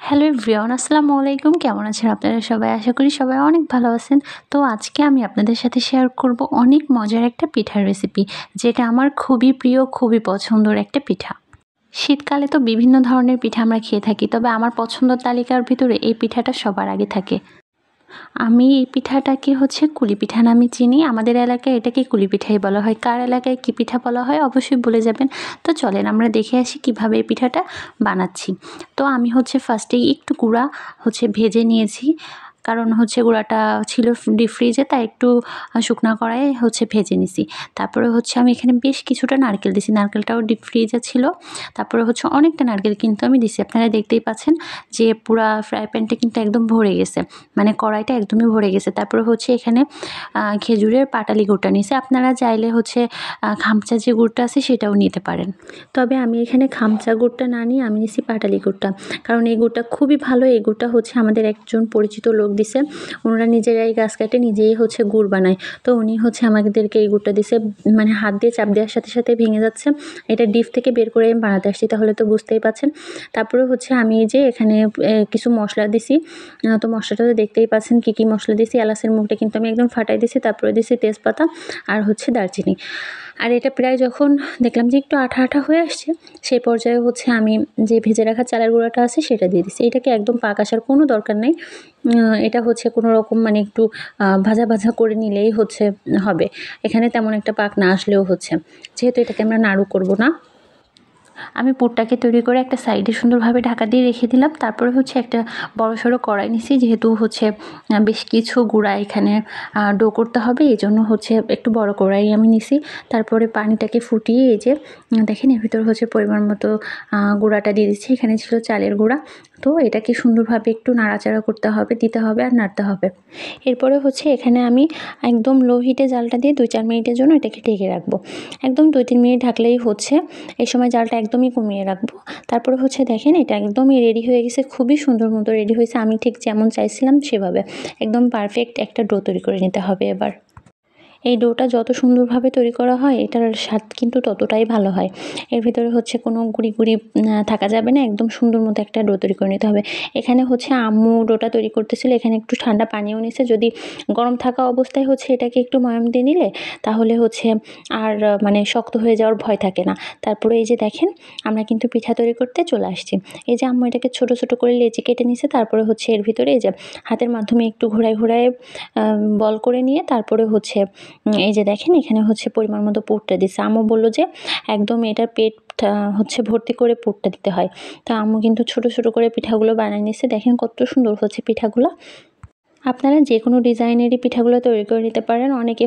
Hello everyone, আসসালামু আলাইকুম। কেমন আছেন আপনারা সবাই? আশা করি সবাই অনেক ভালো আছেন। তো আজকে আমি আপনাদের সাথে শেয়ার করব অনেক মজার একটা পিঠার রেসিপি, যেটা আমার খুবই প্রিয়, খুবই পছন্দের একটা পিঠা। শীতকালে তো বিভিন্ন ধরনের পিঠা আমরা খেয়ে থাকি, তবে আমার পছন্দের তালিকার ভিতরে এই পিঠাটা সবার আগে থাকে। আমি এই পিঠাটাকে কুলি পিঠা নামে চিনি। আমাদের এলাকায় এটাকে কুলি পিঠাই বলা হয়। কার এলাকায় কী পিঠা বলা হয় অবশ্যই বলে যাবেন। তো চলেন আমরা দেখে আসি কিভাবে এই পিঠাটা বানাচ্ছি। তো আমি ফার্স্টেই একটু গুঁড়া ভেজে নিয়েছি। কারণ গুঁড়াটা ছিল ডিপ ফ্রিজে, তাই একটু শুকনা কড়াইয়ে ভেজে নিছি। তারপরে আমি এখানে বেশ কিছুটা নারকেল দিছি। নারকেলটাও ডিপ ফ্রিজে ছিল। তারপরে অনেকটা নারকেল কিন্তু আমি দিছি। আপনারা দেখতেই পাচ্ছেন যে পুরা ফ্রাই প্যানটা কিন্তু একদম ভরে গেছে। মানে কড়াইটা একদমই ভরে গেছে। তারপরে এখানে খেজুরের পাটালি গুড়টা নিছি। আপনারা চাইলে খামচা যে গুড়টা আছে সেটাও নিতে পারেন। তবে আমি এখানে খামচা গুড়টা না নিয়ে আমি নিছি পাটালি গুড়টা। কারণ এই গুড়টা খুবই ভালো। এই গুড়টা আমাদের একজন পরিচিত লোক দিছে। ওনারা নিজেরাই গাছ কাটে নিজেই গুড় বানায়। তো উনি আমাদেরকে এই গুড়টা দিছে। মানে হাত দিয়ে চাপ দেওয়ার সাথে সাথে ভেঙে যাচ্ছে। এটা ডিপ থেকে বের করে আমি বানাতে আসছি, তাহলে তো বুঝতেই পাচ্ছেন। তারপরে আমি এই যে এখানে কিছু মশলা দিছি। তো মশলাটা তো দেখতেই পাচ্ছেন কী কী মশলা দিছি। এলাচের মুখটা কিন্তু আমি একদম ফাটাই দিছি। তারপরে দিছি তেজপাতা আর দারচিনি। আর এটা প্রায় যখন দেখলাম যে একটু আঠা আঠা হয়ে আসছে, সেই পর্যায়ে আমি যে ভেজে রাখা চালের গুঁড়াটা আছে সেটা দিয়ে দিছি। এটাকে একদম পাক আসার কোনো দরকার নেই। এটা কোনো রকম মানে একটু ভাজা ভাজা করে নিলেই হবে। এখানে তেমন একটা পাক না আসলেও যেহেতু এটাকে আমরা নাড়ু করব না। আমি পুরটাকে তৈরি করে একটা সাইডে সুন্দরভাবে ঢাকা দিয়ে রেখে দিলাম। তারপরে একটা বড়সড় কড়াই নিছি, যেহেতু বেশ কিছু গুঁড়া এখানে ডো করতে হবে, এই জন্য একটু বড় কড়াই আমি নিছি। তারপরে পানিটাকে ফুটিয়ে এই যে দেখেন এর ভিতর পরিমাণ মতো গুঁড়াটা দিয়ে দিচ্ছি। এখানে ছিল চালের গুঁড়া। তো এটাকে সুন্দরভাবে একটু নাড়াচাড়া করতে হবে, দিতে হবে আর নাড়তে হবে। এরপরে এখানে আমি একদম লো হিটে জালটা দিয়ে 2-4 মিনিটের জন্য এটাকে ঢেকে রাখবো। একদম 2-3 মিনিট ঢাকলেই এই সময় জালটা একদমই কমিয়ে রাখবো। তারপরে দেখেন এটা একদমই রেডি হয়ে গেছে। খুবই সুন্দর মতো রেডি হয়েছে। আমি ঠিক যেমন চাইছিলাম সেভাবে একদম পারফেক্ট একটা ডো তৈরি করে নিতে হবে এবার। এই ডোটা যত সুন্দরভাবে তৈরি করা হয় এটার স্বাদ কিন্তু ততটাই ভালো হয়। এর ভিতরে কোনো গুঁড়ি গুঁড়ি থাকা যাবে না। একদম সুন্দর মতো একটা ডো তৈরি করে নিতে হবে। এখানে আম্মু ডোটা তৈরি করতেছিল। এখানে একটু ঠান্ডা পানিও নিছে। যদি গরম থাকা অবস্থায় এটাকে একটু ময়াম দিয়ে নিলে তাহলে আর মানে শক্ত হয়ে যাওয়ার ভয় থাকে না। তারপরে এই যে দেখেন আমরা কিন্তু পিঠা তৈরি করতে চলে আসছি। এই যে আম্মু এটাকে ছোট ছোট করে লেচি কেটে নিছে। তারপরে এর ভিতরে এই যে হাতের মাধ্যমে একটু ঘোরায় ঘোরায় বল করে নিয়ে তারপরে এই যে দেখেন এখানে পরিমাণ মতো পুরটা দিছে। আম্মু বলল যে একদম এটার পেট ভর্তি করে পুরটা দিতে হয়। তো আম্মু কিন্তু ছোট ছোট করে পিঠাগুলো বানিয়ে নিছে। দেখেন কত সুন্দর পিঠাগুলো। আপনারা যে কোনো ডিজাইনেরই পিঠাগুলো তৈরি করে নিতে পারেন। অনেকে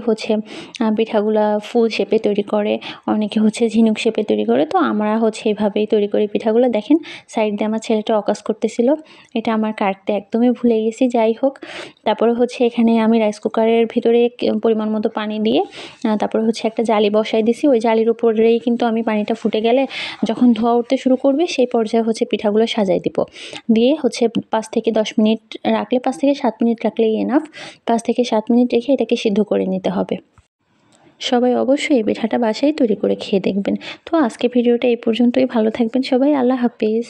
পিঠাগুলা ফুল শেপে তৈরি করে, অনেকে ঝিনুক শেপে তৈরি করে। তো আমরা এভাবেই তৈরি করি পিঠাগুলো। দেখেন সাইড দিয়ে আমার ছেলেটা অকাজ করতেছিল, এটা আমার কাটতে একদমই ভুলে গেছি। যাই হোক, তারপরে এখানে আমি রাইস কুকারের ভিতরে পরিমাণ মতো পানি দিয়ে তারপরে একটা জালি বসাই দিছি। ওই জালির উপরেই কিন্তু আমি পানিটা ফুটে গেলে যখন ধোঁয়া উঠতে শুরু করবে সেই পর্যায়ে পিঠাগুলো সাজাই দিব। দিয়ে 5 থেকে 10 মিনিট রাখলে, 5 থেকে 7 মিনিট রাখলেই এনাফ। 5 থেকে 7 মিনিট রেখে এটাকে সিদ্ধ করে নিতে হবে। সবাই অবশ্যই এই পিঠাটা বাসায় তৈরি করে খেয়ে দেখবেন। তো আজকে ভিডিওটা এই পর্যন্তই। ভালো থাকবেন সবাই। আল্লাহ হাফেজ।